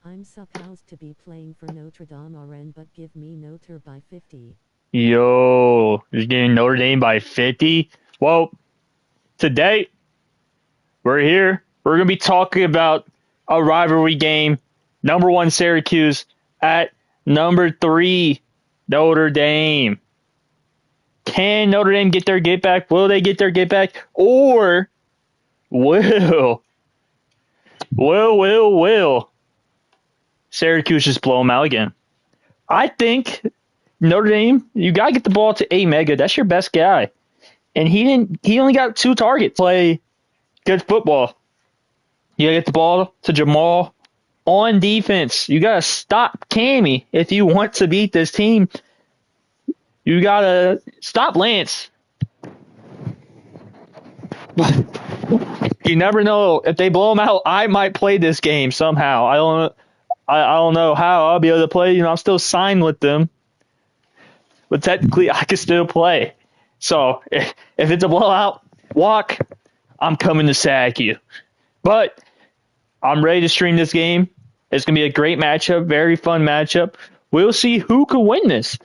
I'm supposed to be playing for Notre Dame RN, but give me Notre by 50. Yo, you're getting Notre Dame by 50? Well, today we're here. We're going to be talking about a rivalry game. Number one, Syracuse at number three, Notre Dame. Can Notre Dame get their get back? Will they get their get back? Or will Syracuse just blow them out again? I think Notre Dame, you got to get the ball to A Mega. That's your best guy. And he only got 2 targets. Play good football. You got to get the ball to Jamal on defense. You got to stop Cammy if you want to beat this team. You got to stop Lance. You never know. If they blow him out, I might play this game somehow. I don't know how I'll be able to play. I'm still signed with them, but technically I can still play. So if it's a blowout, walk, I'm coming to sack you. But I'm ready to stream this game. It's gonna be a great matchup, very fun matchup. We'll see who can win this.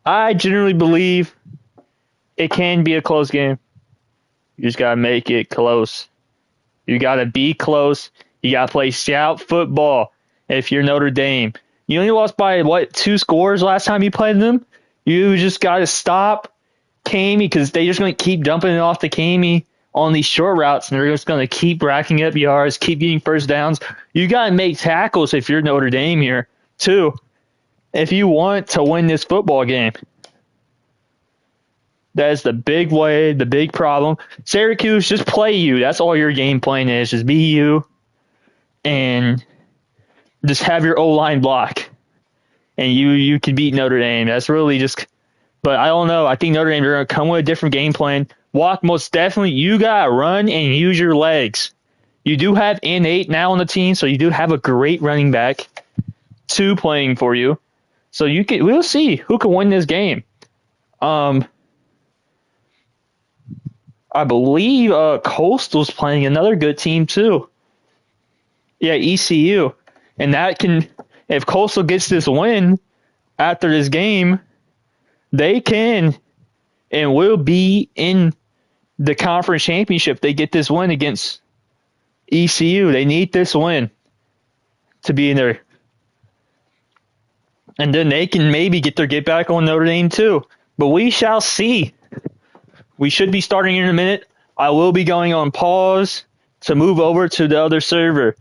I generally believe it can be a close game. You just gotta make it close. You gotta be close. You gotta play scout football. If you're Notre Dame, you only lost by 2 scores last time you played them. You just gotta stop Camey because they're just gonna keep dumping it off to Camey on these short routes, and they're just gonna keep racking up yards, keep getting first downs. You gotta make tackles if you're Notre Dame here too. If you want to win this football game. That's the big way, the big problem. Syracuse, just play you. That's all your game plan is. Just be you and just have your O-line block. And you can beat Notre Dame. That's really just – but I don't know. I think Notre Dame, they're going to come with a different game plan. Walk, most definitely. You got to run and use your legs. You do have N8 now on the team, so you do have a great running back, 2 playing for you. So we'll see who can win this game. I believe Coastal's playing another good team too. Yeah, ECU. And if Coastal gets this win after this game, they can and will be in the conference championship. They get this win against ECU. They need this win to be in there. And then they can maybe get their get back on Notre Dame too. But we shall see. We should be starting in a minute. I will be going on pause to move over to the other server.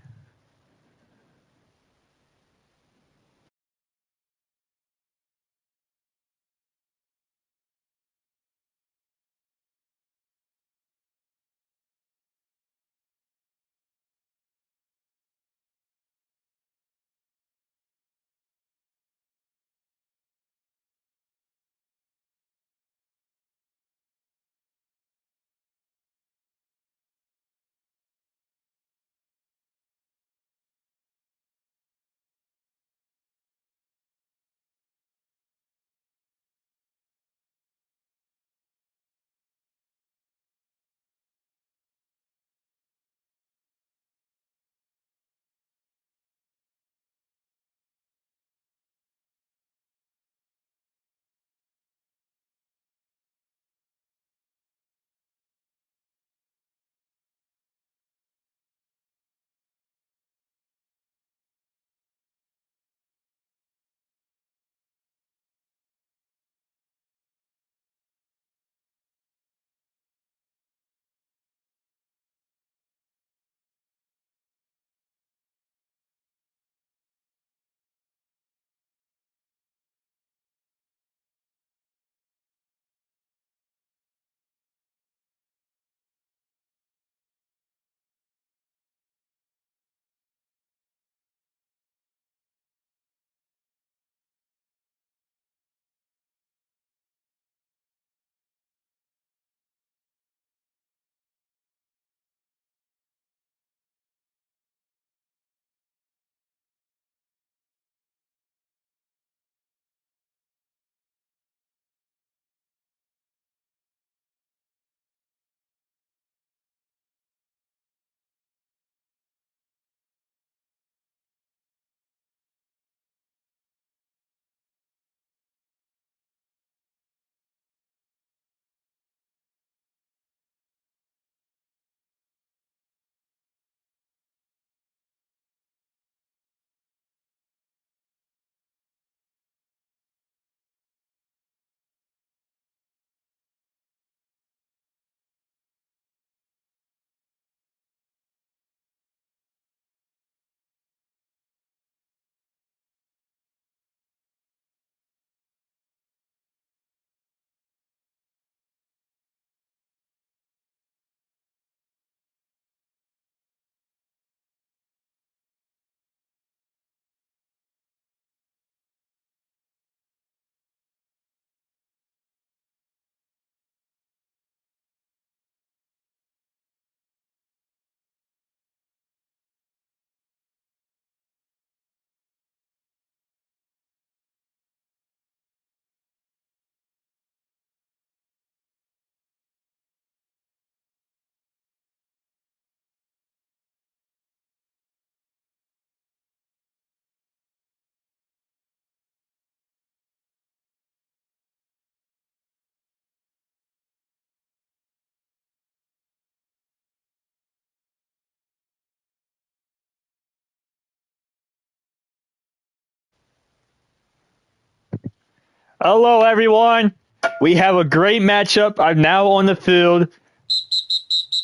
Hello, everyone. We have a great matchup. I'm now on the field.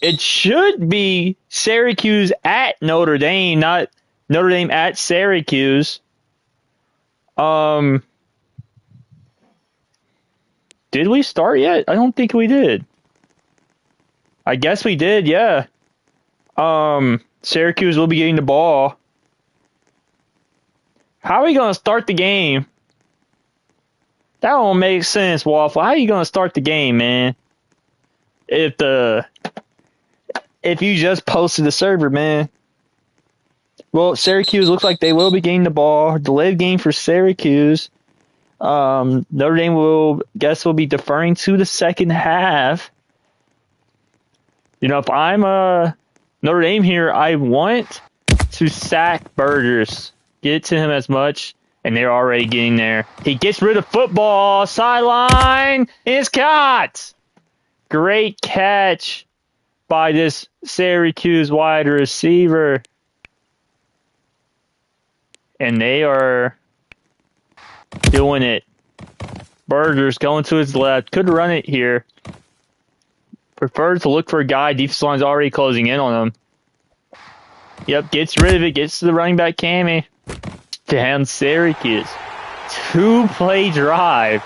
It should be Syracuse at Notre Dame, not Notre Dame at Syracuse. Did we start yet? I don't think we did. I guess we did, yeah. Syracuse will be getting the ball. How are we going to start the game? That don't make sense, Waffle. How are you going to start the game, man? If you just posted the server, man. Well, Syracuse looks like they will be getting the ball. Delayed game for Syracuse. Notre Dame will be deferring to the second half. You know, if I'm Notre Dame here, I want to sack Burgers. Get to him as much, and they're already getting there. He gets rid of football. Sideline. It's caught. Great catch by this Syracuse wide receiver. And they are doing it. Burgers going to his left. Could run it here. Prefers to look for a guy. Defensive line's already closing in on him. Yep, gets rid of it. Gets to the running back, Cammy. Down Syracuse. 2-play drive.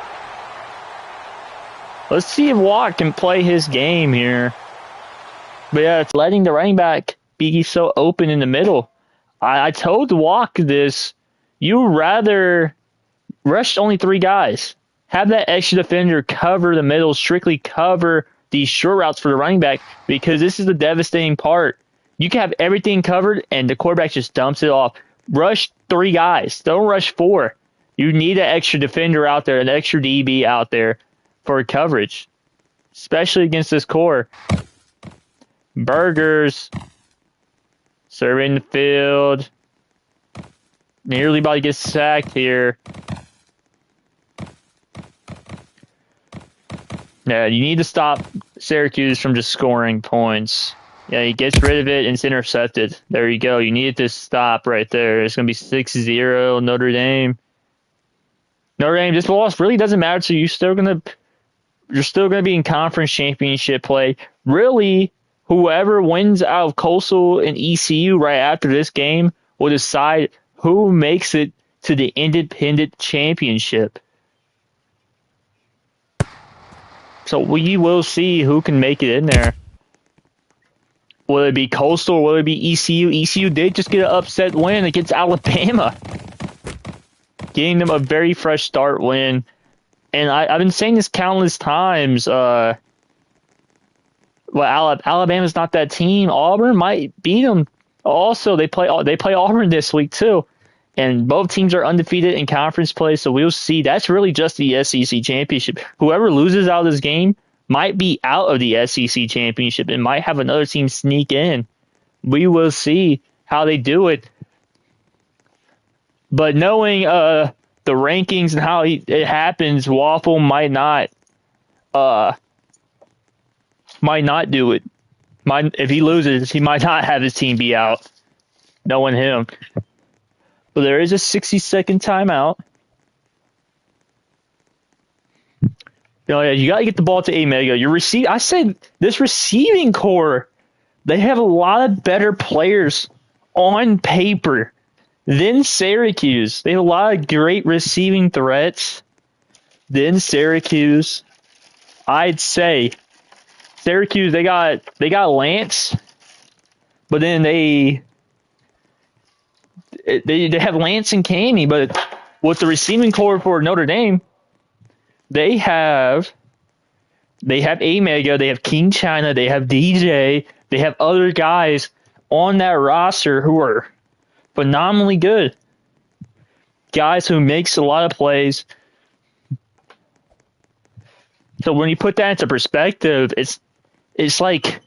Let's see if Watt can play his game here. But yeah, it's letting the running back be so open in the middle. I told Watt this. You rather rush only 3 guys. Have that extra defender cover the middle, strictly cover these short routes for the running back, because this is the devastating part. You can have everything covered, and the quarterback just dumps it off. Rush 3 guys. Don't rush 4. You need an extra defender out there, an extra DB out there for coverage, especially against this core. Burgers serving the field. Nearly about to get sacked here. Yeah, you need to stop Syracuse from just scoring points. Yeah, he gets rid of it and it's intercepted. There you go. You need to stop right there. It's going to be 6-0 Notre Dame. Notre Dame, this loss really doesn't matter to you. You're still going to be in conference championship play. Really, whoever wins out of Coastal and ECU right after this game will decide who makes it to the independent championship. So we will see who can make it in there. Will it be Coastal or will it be ECU? ECU did just get an upset win against Alabama, getting them a very fresh start win. And I've been saying this countless times. Alabama's not that team. Auburn might beat them. Also, they play Auburn this week too, and both teams are undefeated in conference play. So we'll see. That's really just the SEC championship. Whoever loses out of this game might be out of the SEC championship and might have another team sneak in. We will see how they do it. But knowing the rankings and how it happens, Waffle might not do it. If he loses, he might not have his team be out. Knowing him. But there is a 60-second timeout. You got to get the ball to A-Mega. I said this receiving core, they have a lot of better players on paper than Syracuse. They have a lot of great receiving threats than Syracuse. I'd say Syracuse, they got Lance, but then they have Lance and Cammy, but with the receiving core for Notre Dame, they have A-Mega, they have King China, they have DJ, they have other guys on that roster who are phenomenally good. Guys who makes a lot of plays. So when you put that into perspective, it's like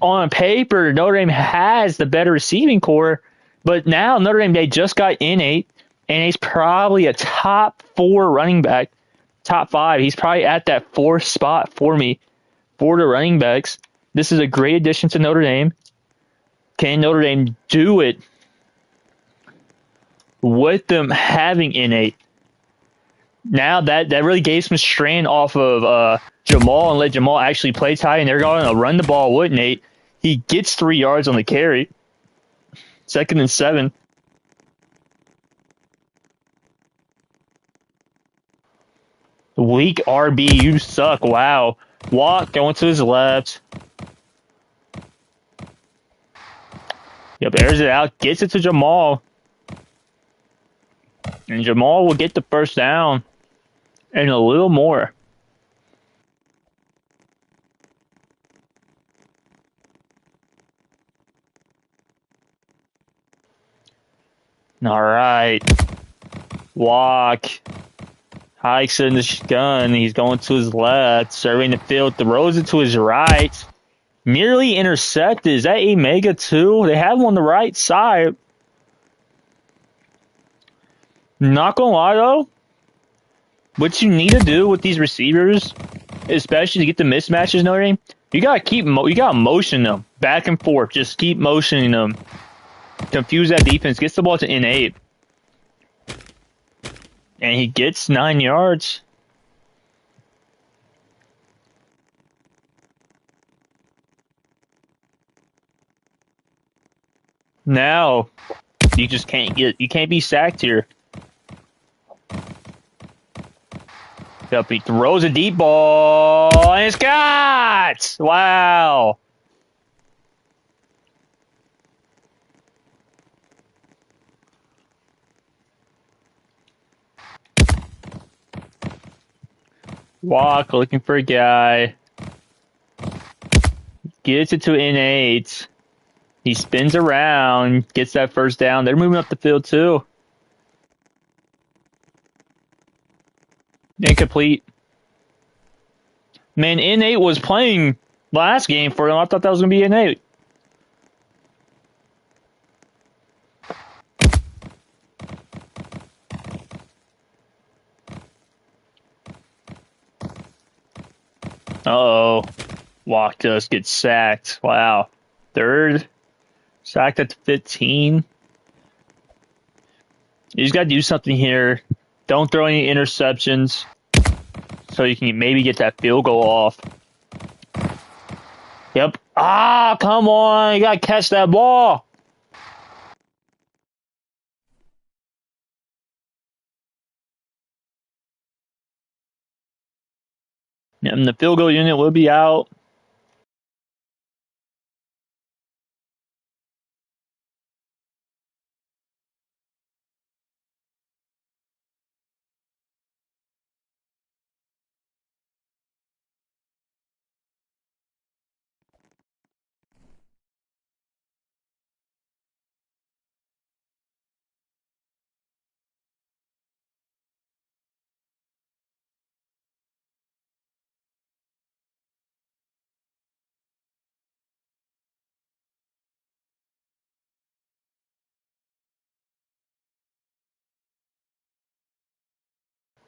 on paper, Notre Dame has the better receiving core, but now Notre Dame, they just got N8, and he's probably a top 4 running back, top 5. He's probably at that 4th spot for me for the running backs. This is a great addition to Notre Dame. Can Notre Dame do it with them having N8? Now that really gave some strain off of Jamal and let Jamal actually play tight, and they're going to run the ball with Nate. He gets 3 yards on the carry. 2nd and 7. Weak RB, you suck. Wow. Watt going to his left. Yep, airs it out, gets it to Jamal. And Jamal will get the first down and a little more. All right. Walk. Hikes in the gun. He's going to his left, serving the field, throws it to his right. Nearly intercepted. Is that Omega too? They have him on the right side. Not gonna lie though, what you need to do with these receivers, especially to get the mismatches, Notre Dame, you gotta motion them back and forth. Just keep motioning them. Confuse that defense. Gets the ball to N8, and he gets 9 yards. Now you just can't be sacked here. Yep, he throws a deep ball, and it's got! Wow. Walk, looking for a guy. Gets it to N8. He spins around, gets that first down. They're moving up the field, too. Incomplete. Man, N8 was playing last game for him. I thought that was going to be N8. Uh-oh. Walk just gets sacked. Wow. Third. Sacked at the 15. You just got to do something here. Don't throw any interceptions so you can maybe get that field goal off. Yep. Ah, come on. You got to catch that ball. And the field goal unit will be out.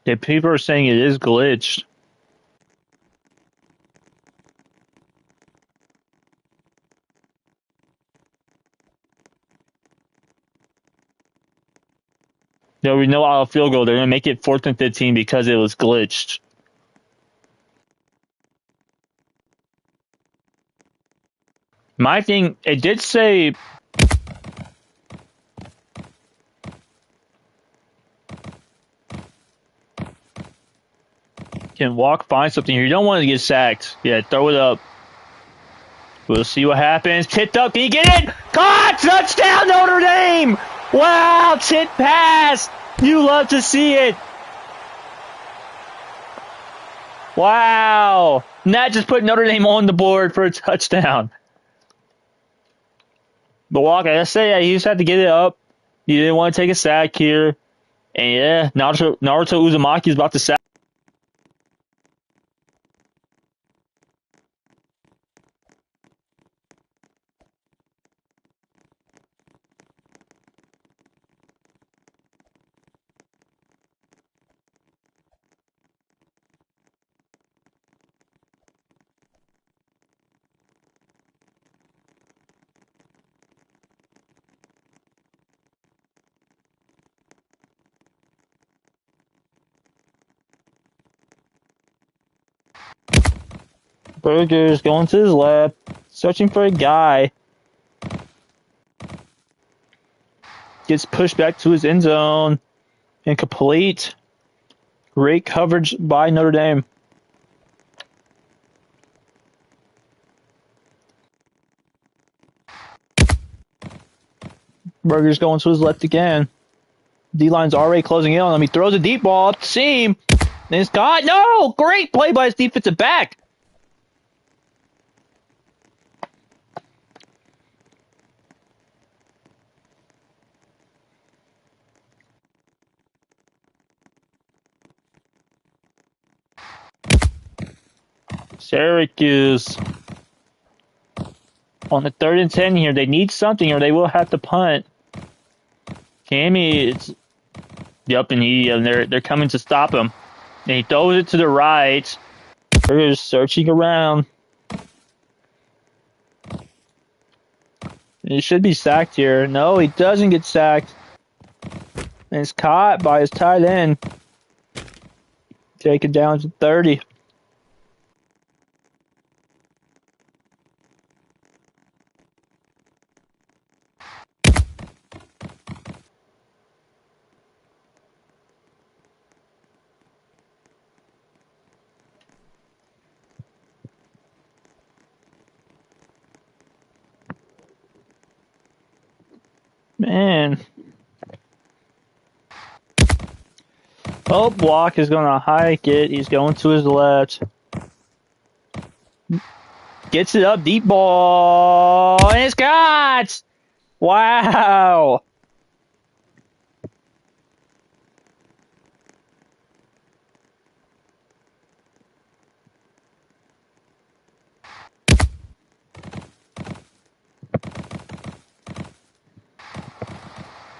The people are saying it is glitched. No, we know out of field goal. They're going to make it 4th and 15 because it was glitched. My thing, it did say can walk, find something here. You don't want to get sacked. Yeah, throw it up. We'll see what happens. Tipped up. Can you get it? Caught! Touchdown, Notre Dame! Wow, tip pass. You love to see it. Wow. And that just put Notre Dame on the board for a touchdown. But Walker, I say, yeah, you just had to get it up. You didn't want to take a sack here. And yeah, Naruto Uzumaki is about to sack. Burgers going to his left, searching for a guy. Gets pushed back to his end zone. Incomplete. Great coverage by Notre Dame. Burgers going to his left again. D-line's already closing in on him. He throws a deep ball up the seam. And it's caught. No! Great play by his defensive back. Syracuse. On the 3rd and 10 here, they need something or they will have to punt. Cammy, and they're coming to stop him. And he throws it to the right. They're just searching around. He should be sacked here. No, he doesn't get sacked. And it's caught by his tight end. Taken down to 30. Man. Oh, Block is going to hike it. He's going to his left. Gets it up, deep ball, and it's got! Wow!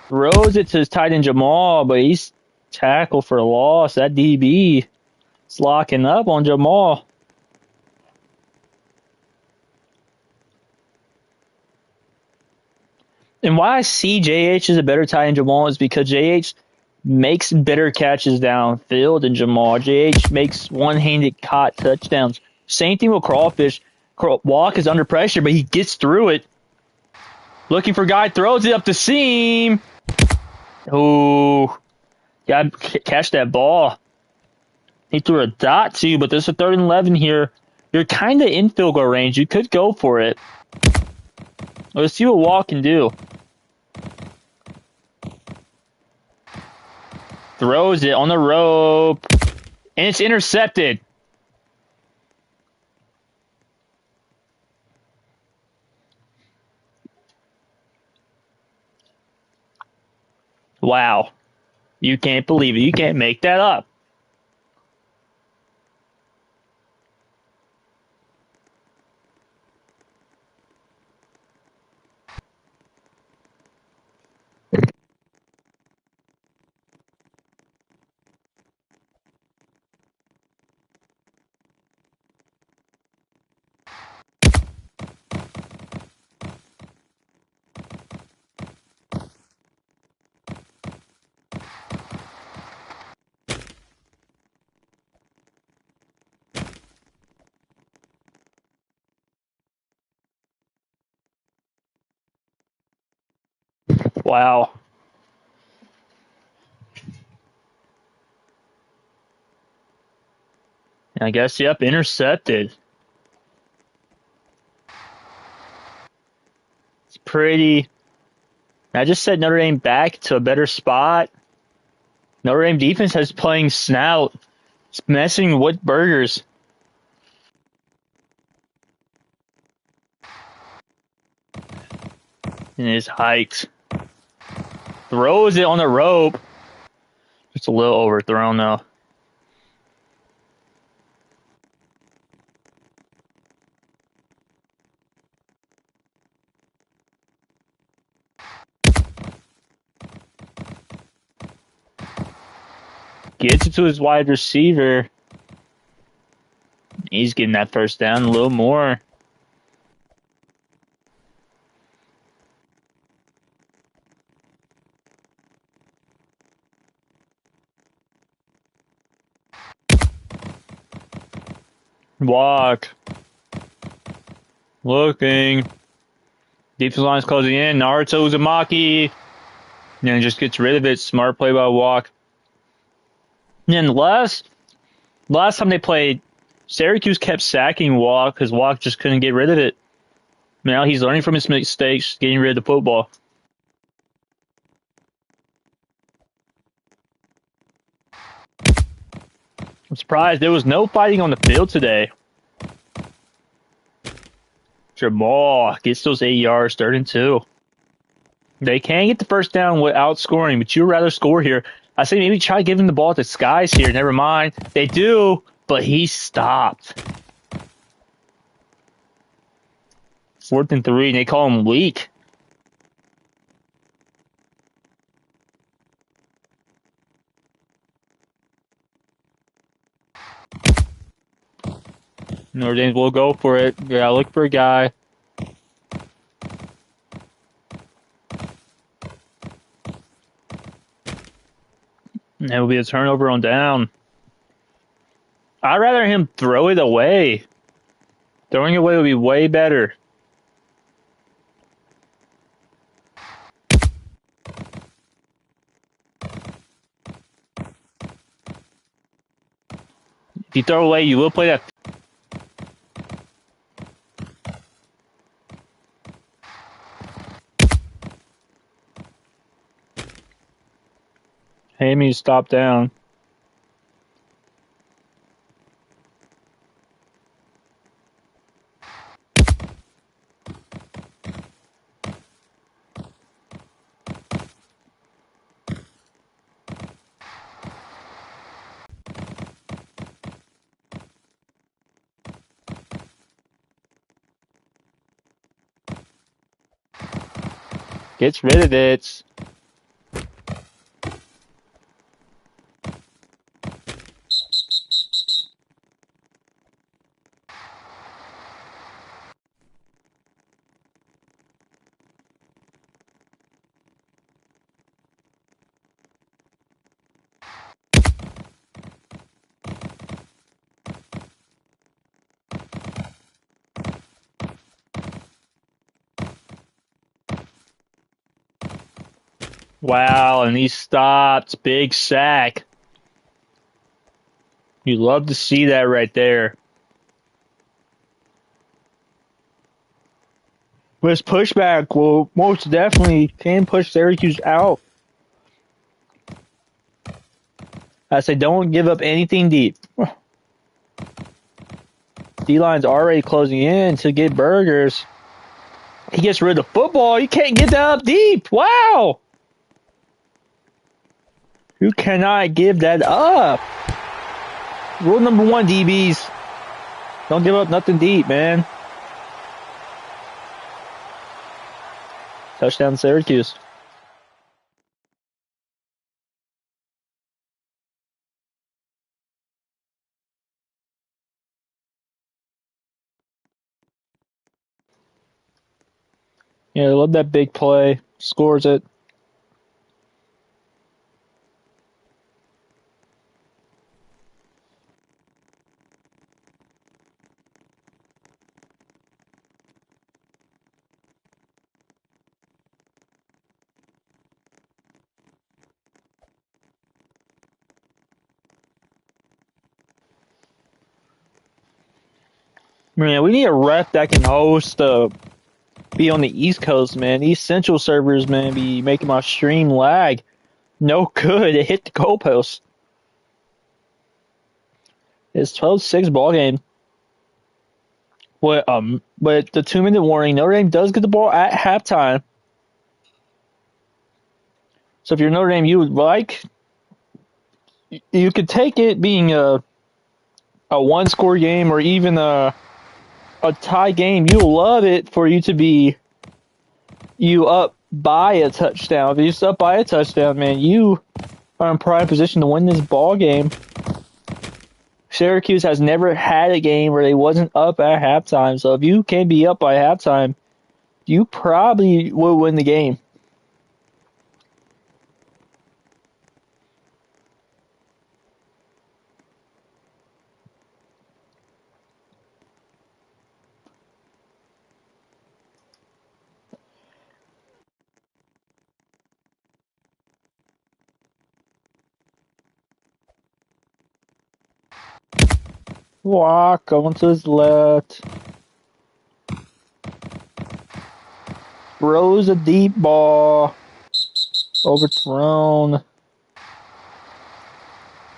Throws it to his tight end Jamal, but he's tackled for a loss. That DB is locking up on Jamal. And why I see JH is a better tight end Jamal is because JH makes better catches downfield than Jamal. JH makes one-handed caught touchdowns. Same thing with Crawfish. Walk is under pressure, but he gets through it. Looking for guy, throws it up the seam. Ooh, gotta catch that ball. He threw a dot too, but there's a 3rd and 11 here. You're kind of in field goal range. You could go for it. Let's see what Walk can do. Throws it on the rope, and it's intercepted. Wow. You can't believe it. You can't make that up. Wow. I guess, yep, intercepted. It's pretty. I just set Notre Dame back to a better spot. Notre Dame defense has playing snout. It's messing with Burgers. And his hikes. Throws it on the rope. Just a little overthrown though. Gets it to his wide receiver. He's getting that first down a little more. Walk. Looking. Defensive line's closing in. Naruto Uzumaki. And then just gets rid of it. Smart play by Walk. And then last time they played, Syracuse kept sacking Walk because Walk just couldn't get rid of it. Now he's learning from his mistakes, getting rid of the football. I'm surprised there was no fighting on the field today. Jamal gets those 8 yards, 3rd and 2. They can get the first down without scoring, but you'd rather score here. I say maybe try giving the ball to Skies here. Never mind. They do, but he stopped. 4th and 3, and they call him weak. Notre Dame will go for it. Yeah, look for a guy. And it will be a turnover on down. I'd rather him throw it away. Throwing it away would be way better. If you throw away, you will play that. Hammy stop down. Gets rid of it. Wow, and he stopped. Big sack. You love to see that right there. This pushback will most definitely can push Syracuse out. I say don't give up anything deep. D-line's already closing in to get burgers. He gets rid of the football. You can't get that up deep. Wow. You cannot give that up. Rule number 1, DBs. Don't give up nothing deep, man. Touchdown Syracuse. Yeah, I love that big play. Scores it. Man, we need a ref that can host, be on the East Coast, man. These Central servers, man, be making my stream lag. No good. It hit the goalpost. It's 12-6 ball game. But the 2-minute warning, Notre Dame does get the ball at halftime. So if you're Notre Dame, you would like, you could take it being a 1-score game or even a tie game. You'll love it for you to be up by a touchdown. If you're up by a touchdown, man, you are in prime position to win this ball game. Syracuse has never had a game where they wasn't up at halftime. So if you can be up by halftime, you probably will win the game. Walk going to his left. Throws a deep ball. Overthrown.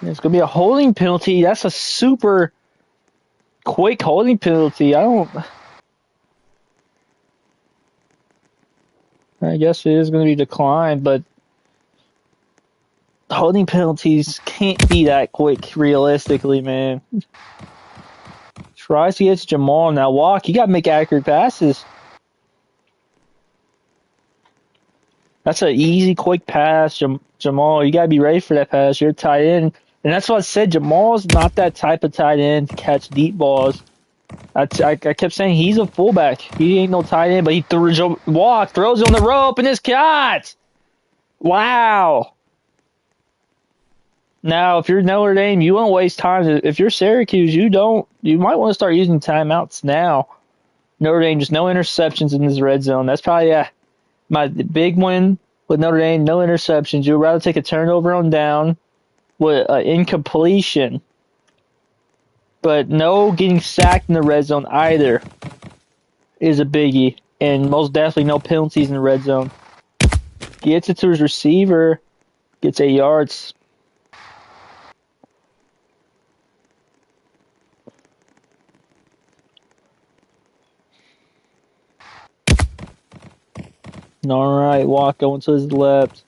And it's going to be a holding penalty. That's a super quick holding penalty. I guess it is going to be declined, but holding penalties can't be that quick, realistically, man. Tries to get to Jamal now. Walk, you got to make accurate passes. That's an easy, quick pass, Jamal. You got to be ready for that pass. You're a tight end. And that's what I said. Jamal's not that type of tight end to catch deep balls. I kept saying he's a fullback. He ain't no tight end, but he throws it on the rope, and it's caught. Wow. Now, if you're Notre Dame, you won't waste time. If you're Syracuse, you might want to start using timeouts now. Notre Dame, just no interceptions in this red zone. That's probably my big win with Notre Dame, no interceptions. You would rather take a turnover on down with an incompletion. But no getting sacked in the red zone either is a biggie. And most definitely no penalties in the red zone. Gets it to his receiver, gets 8 yards. All right, Walk going to his left.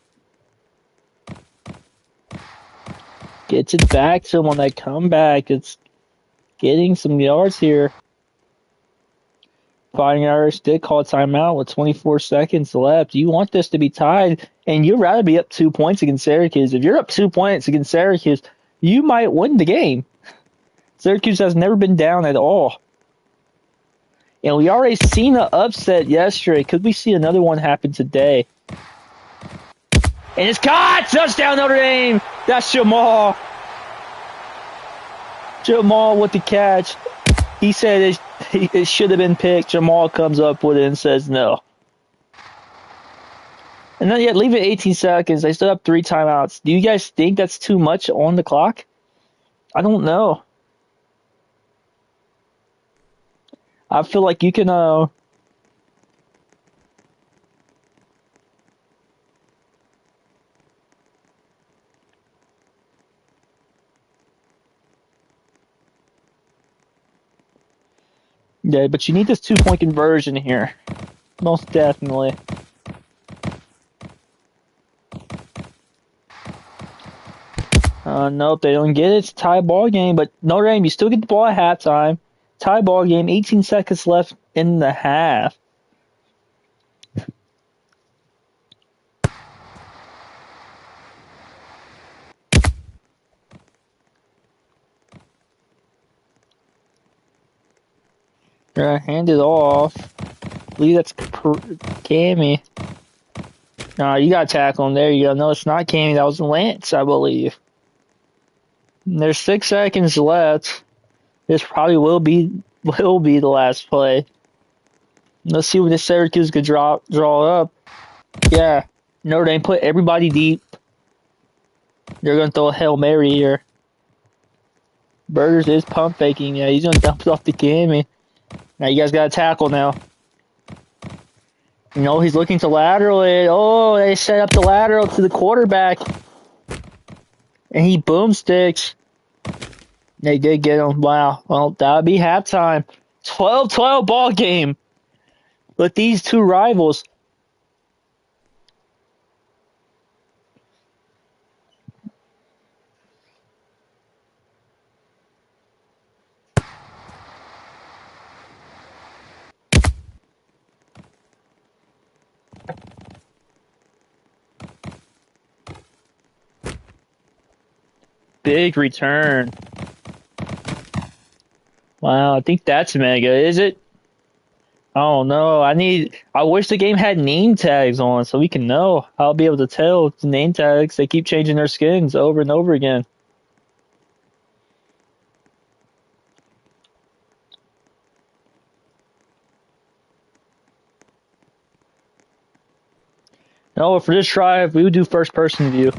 Gets it back to him on that comeback. It's getting some yards here. Fighting Irish did call a timeout with 24 seconds left. You want this to be tied, and you'd rather be up 2 points against Syracuse. If you're up 2 points against Syracuse, you might win the game. Syracuse has never been down at all. And we already seen an upset yesterday. Could we see another one happen today? And it's caught! Touchdown Notre Dame! That's Jamal. Jamal with the catch. He said it should have been picked. Jamal comes up with it and says no. And then yet leave it 18 seconds. They still have 3 timeouts. Do you guys think that's too much on the clock? I don't know. I feel like you can yeah, but you need this 2-point conversion here. Most definitely. Nope, they don't get it. It's a tie ball game, but Notre Dame, you still get the ball at halftime. Tie ball game, 18 seconds left in the half. Hand it off. I believe that's Cammy. Nah, you got to tackle him. There you go. No, it's not Cammy. That was Lance, I believe. And there's 6 seconds left. This probably will be the last play. Let's see what the Syracuse could draw up. Yeah, Notre Dame put everybody deep. They're gonna throw a Hail Mary here. Burgers is pump faking. Yeah, he's gonna dump it off the Cammy. Now you guys got to tackle now. You know, he's looking to lateral it. Oh, they set up the lateral to the quarterback. And he boomsticks. They did get him. Wow. Well, that would be halftime. 12-12 ball game with these two rivals. Big return. Wow, I think that's mega, is it? I don't know. I wish the game had name tags on so we can know. I'll be able to tell the name tags. They keep changing their skins over and over again. No, for this drive, we would do first person view.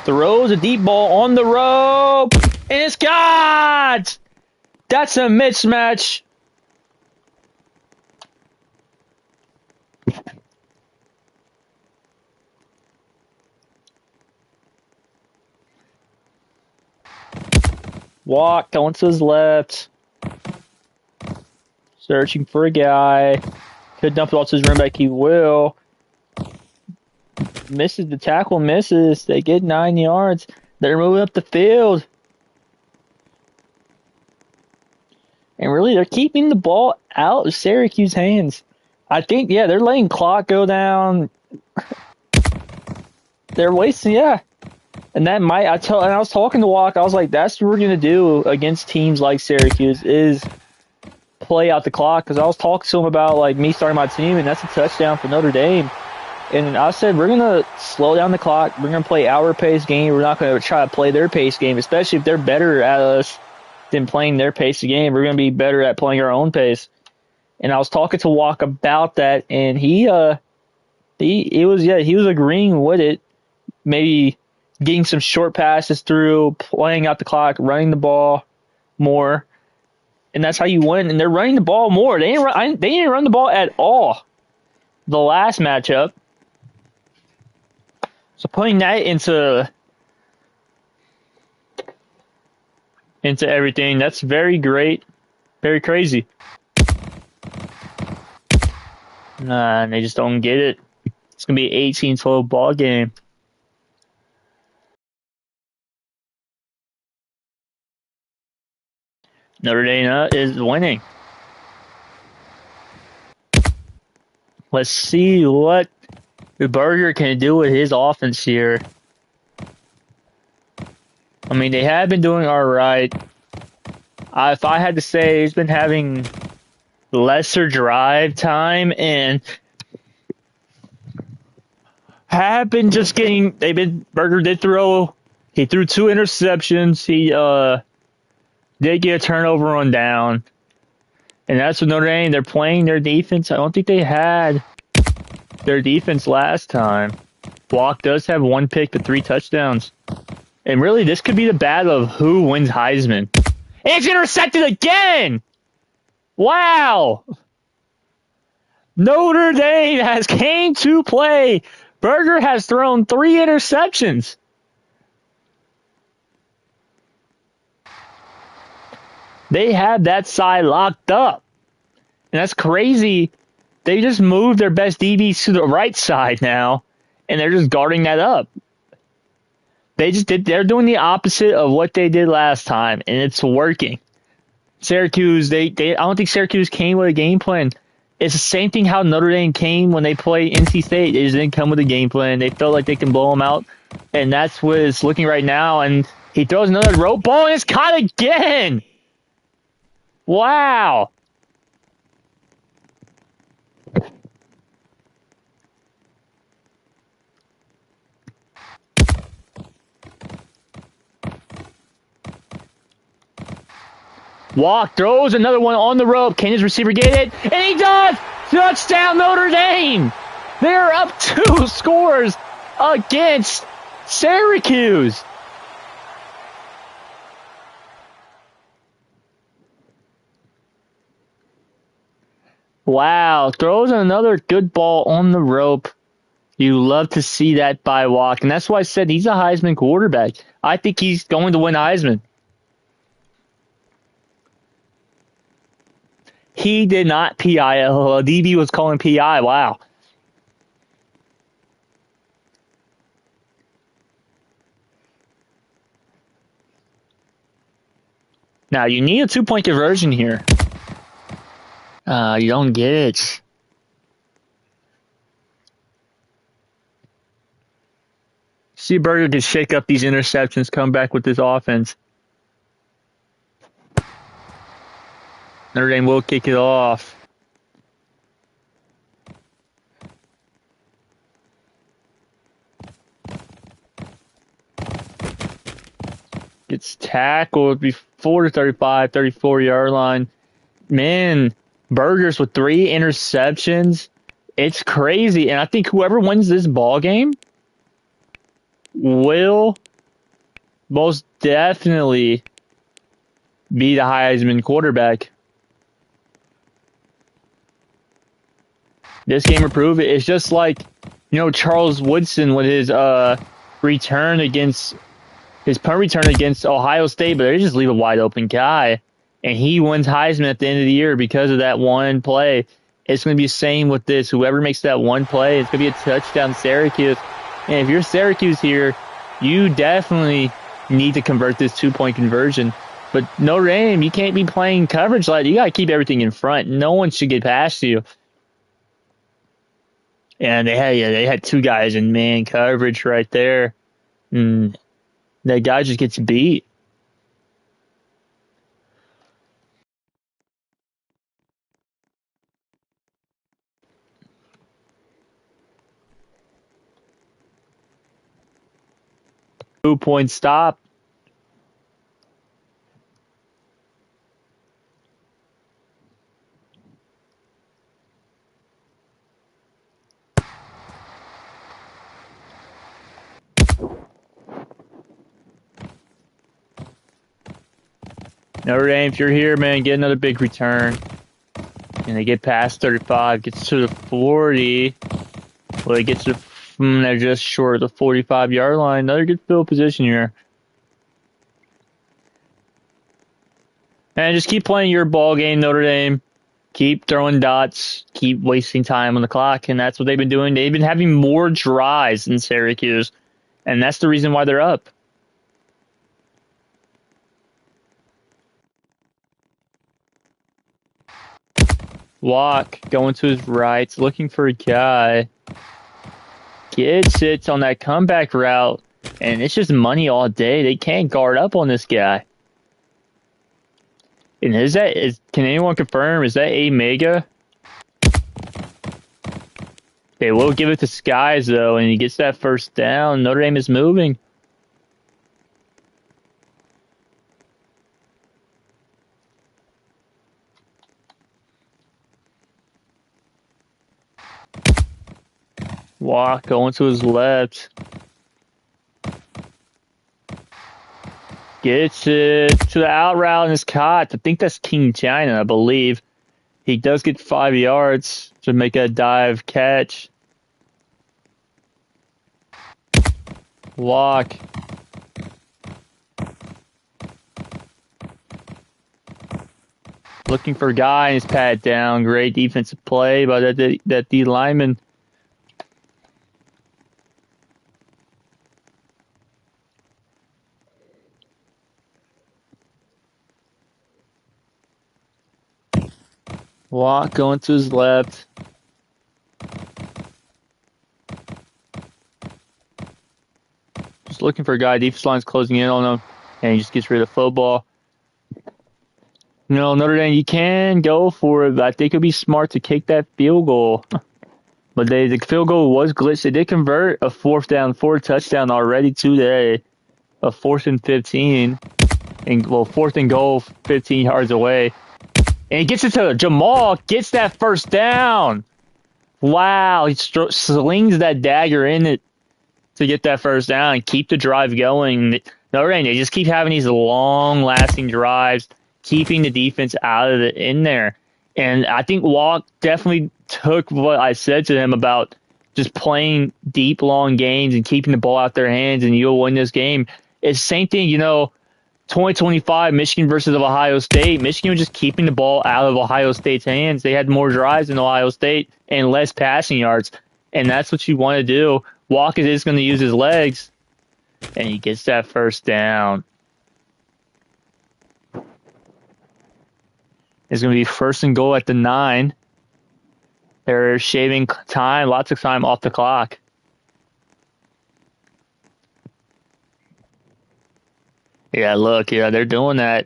Throws a deep ball on the rope. And it's got! That's a mismatch. Walk going to his left. Searching for a guy. Could dump it off to his running back. He will. Misses the tackle. Misses. They get 9 yards. They're moving up the field. And really, they're keeping the ball out of Syracuse hands. I think, yeah, they're letting clock go down. They're wasting, yeah. And that might, and I was talking to Walk, I was like, that's what we're going to do against teams like Syracuse is play out the clock. Because I was talking to him about, like, me starting my team, and that's a touchdown for Notre Dame. And I said, we're going to slow down the clock. We're going to play our pace game. We're not going to try to play their pace game, especially if they're better at us than playing their pace of game. We're going to be better at playing our own pace. And I was talking to Walk about that, and he was agreeing with it. Maybe getting some short passes through, playing out the clock, running the ball more, and that's how you win. And they're running the ball more. They didn't run the ball at all the last matchup. So putting that into everything, that's very great, very crazy. And they just don't get it. It's going to be an 18-12 ball game. Notre Dame is winning. Let's see what the Burger can do with his offense here. I mean, they have been doing all right. If I had to say, he's been having lesser drive time and have been just getting. Burger did throw. He threw 2 interceptions. He did get a turnover on down. And that's what Notre Dame, they're playing their defense. I don't think they had their defense last time. Walk does have 1 pick but 3 touchdowns. And really, this could be the battle of who wins Heisman. It's intercepted again! Wow! Notre Dame has came to play. Burger has thrown 3 interceptions. They have that side locked up. And that's crazy. They just moved their best DBs to the right side now, and they're just guarding that up. They're doing the opposite of what they did last time, and it's working. Syracuse, I don't think Syracuse came with a game plan. It's the same thing how Notre Dame came when they played NC State. They just didn't come with a game plan. They felt like they can blow them out, and that's what it's looking right now. And he throws another rope ball, and it's caught again. Wow. Walk throws another one on the rope. Can his receiver get it? And he does! Touchdown Notre Dame! They're up 2 scores against Syracuse. Wow, throws another good ball on the rope. You love to see that by Walk, and that's why I said he's a Heisman quarterback. I think he's going to win Heisman. He did not PI. DB was calling PI. Wow. Now, you need a 2-point conversion here. You don't get it. See, Burger can shake up these interceptions, come back with this offense. Notre Dame will kick it off. Gets tackled before the 35, 34-yard line. Man, Burgers with 3 interceptions. It's crazy. And I think whoever wins this ball game will most definitely be the Heisman quarterback. This game will prove it. It's just like, Charles Woodson with his return against his punt return against Ohio State, but they just leave a wide open guy, and he wins Heisman at the end of the year because of that one play. It's going to be the same with this. Whoever makes that one play, it's going to be a touchdown Syracuse. And if you're Syracuse here, you definitely need to convert this 2-point conversion. But Notre Dame, you can't be playing coverage like that. You got to keep everything in front. No one should get past you. And they had two guys in man coverage right there. And that guy just gets beat. Two-point stop. Notre Dame, if you're here, man, get another big return. And they get past 35, gets to the 40. Well, they get to they're just short of the 45-yard line. Another good field position here. And just keep playing your ball game, Notre Dame. Keep throwing dots. Keep wasting time on the clock. And that's what they've been doing. They've been having more drives than Syracuse. And that's the reason why they're up. Walk, going to his right, looking for a guy. Gets it on that comeback route, and it's just money all day. They can't guard up on this guy. And can anyone confirm, is that a mega? They will give it to Skies, though, and he gets that first down. Notre Dame is moving. Walk going to his left. Gets it to the out route and is caught. I think that's King China, I believe. He does get 5 yards to make a dive catch. Walk. Looking for a guy and he's patted down. Great defensive play by that D lineman. Walk going to his left. Just looking for a guy. Defense line's closing in on him, and he just gets rid of the football. Notre Dame, you can go for it, but I think it would be smart to kick that field goal. But the field goal was glitched. They did convert a 4th down, 4 touchdown already today. A 4th and 15. And 4th and goal, 15 yards away. And he gets it to Jamal, gets that first down. Wow, he slings that dagger in it to get that first down and keep the drive going. Notre Dame, they just keep having these long-lasting drives, keeping the defense out of it in there. And I think Walk definitely took what I said to him about just playing deep, long games and keeping the ball out their hands, and you'll win this game. It's the same thing, 2025, Michigan versus Ohio State. Michigan was just keeping the ball out of Ohio State's hands. They had more drives than Ohio State and less passing yards. And that's what you want to do. Walker is going to use his legs, and he gets that first down. It's going to be 1st and goal at the 9. They're shaving time, lots of time off the clock. Yeah, look, they're doing that.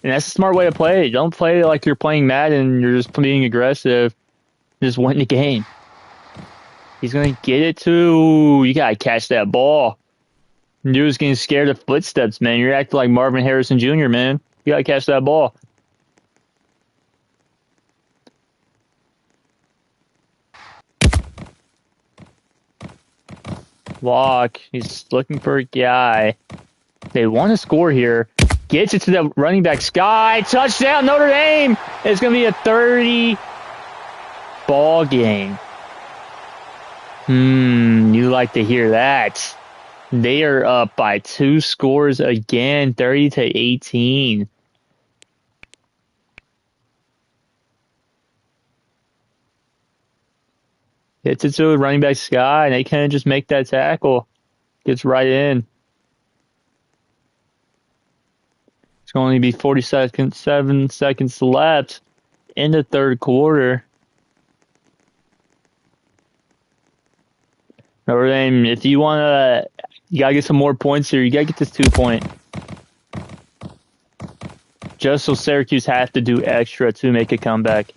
And that's a smart way to play. Don't play like you're playing Madden. You're just being aggressive. Just win the game. He's going to get it to... You got to catch that ball. You're just getting scared of footsteps, man. You're acting like Marvin Harrison Jr., man. You got to catch that ball. Walk. He's looking for a guy. They want to score here. Gets it to the running back. Sky. Touchdown, Notre Dame. It's going to be a 30 ball game. You like to hear that. They are up by 2 scores again, 30-18. Hits it to the running back Sky, and they can't just make that tackle. Gets right in. It's going to be 7 seconds left in the third quarter. Notre Dame, if you want to, you got to get some more points here. You got to get this 2-point. Just so Syracuse has to do extra to make a comeback.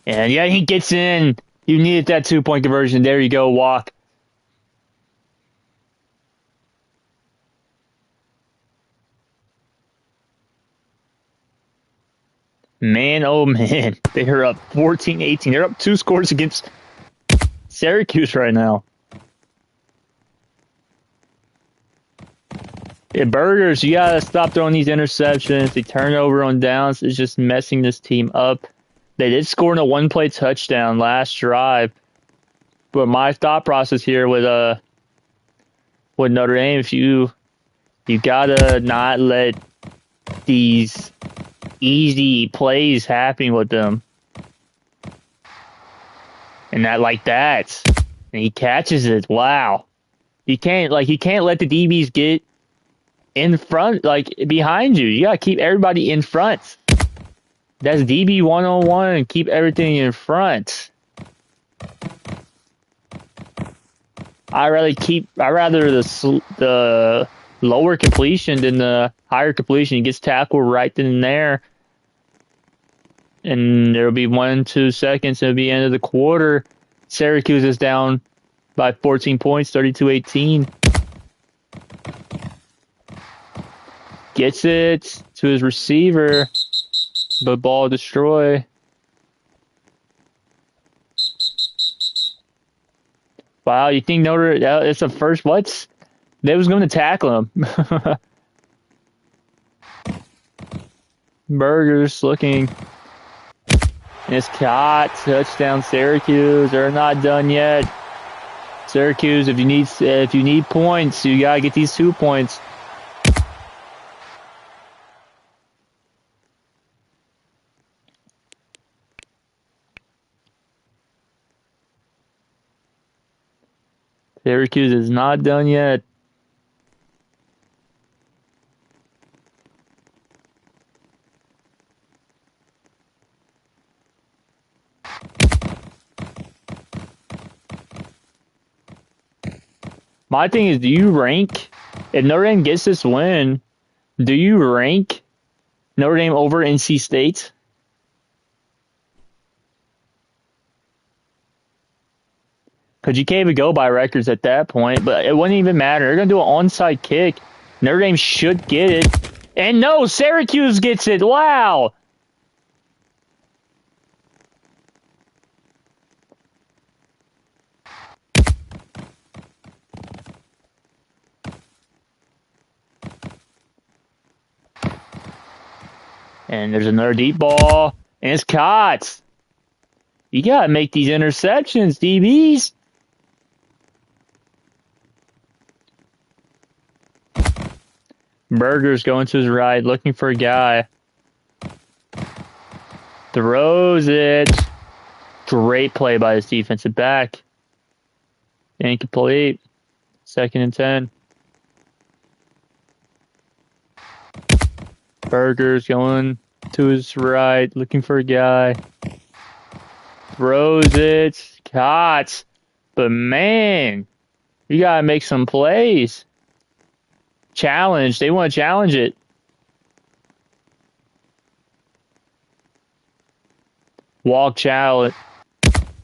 And yeah, he gets in. You needed that 2-point conversion. There you go, Walk. Man, oh man. They are up 14-18. They're up 2 scores against Syracuse right now. Yeah, Burgers, you got to stop throwing these interceptions. The turnover on downs is just messing this team up. They did score in a 1-play touchdown last drive. But my thought process here with Notre Dame, if you gotta not let these easy plays happen with them. And that like that. And he catches it. Wow. You can't let the DBs get in front, like behind you. You gotta keep everybody in front. That's DB 101 and keep everything in front. I rather the lower completion than the higher completion. He gets tackled right then and there. And there'll be 1-2 seconds. It'll be end of the quarter. Syracuse is down by 14 points, 32-18. Gets it to his receiver. But ball destroy. Wow, you think Notre it's the first what? They was going to tackle him. Burgers looking. And it's caught. Touchdown Syracuse. They're not done yet. Syracuse, if you need points, you gotta get these 2 points. Syracuse is not done yet. My thing is, do you rank, if Notre Dame gets this win, do you rank Notre Dame over NC State? Because you can't even go by records at that point, but it wouldn't even matter. They're going to do an onside kick. Notre Dame should get it. And no, Syracuse gets it. Wow. And there's another deep ball. And it's caught. You got to make these interceptions, DBs. Burgers going to his right, looking for a guy. Throws it. Great play by his defensive back. Incomplete. 2nd and 10. Burgers going to his right, looking for a guy. Throws it. Caught. But man, you got to make some plays. Challenge. They want to challenge it. Walk challenge.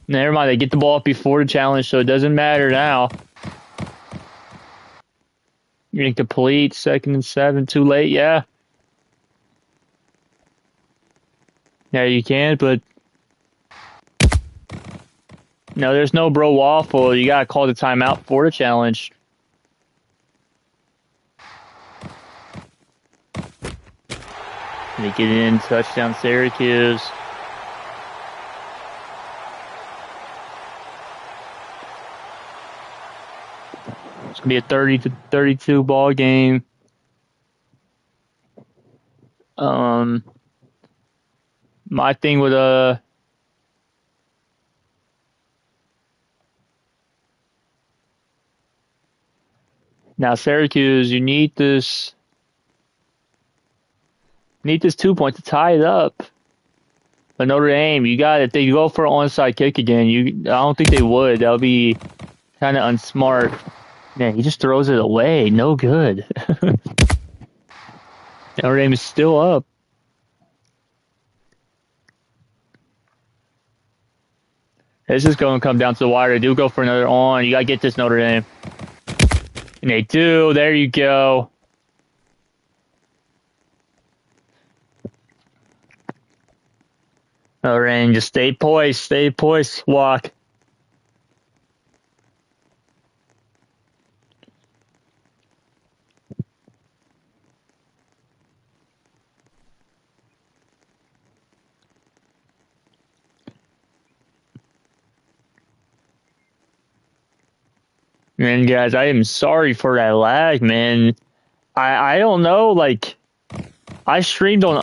Never mind. They get the ball up before the challenge, so it doesn't matter now. Incomplete. 2nd and 7. Too late. Yeah. Yeah, you can, but No, there's no bro waffle. You gotta call the timeout for the challenge. They get in, touchdown Syracuse. It's gonna be a 30-32 ball game. My thing with now Syracuse, you need this 2 points to tie it up. But Notre Dame, you got it. They go for an onside kick again. I don't think they would. That would be kind of unsmart. Man, he just throws it away. No good. Notre Dame is still up. This is going to come down to the wire. They do go for another on. You got to get this, Notre Dame. And they do. There you go. Notre Dame, just stay poised. Stay poised. Walk. Man, guys, I am sorry for that lag, man. I don't know, like, I streamed on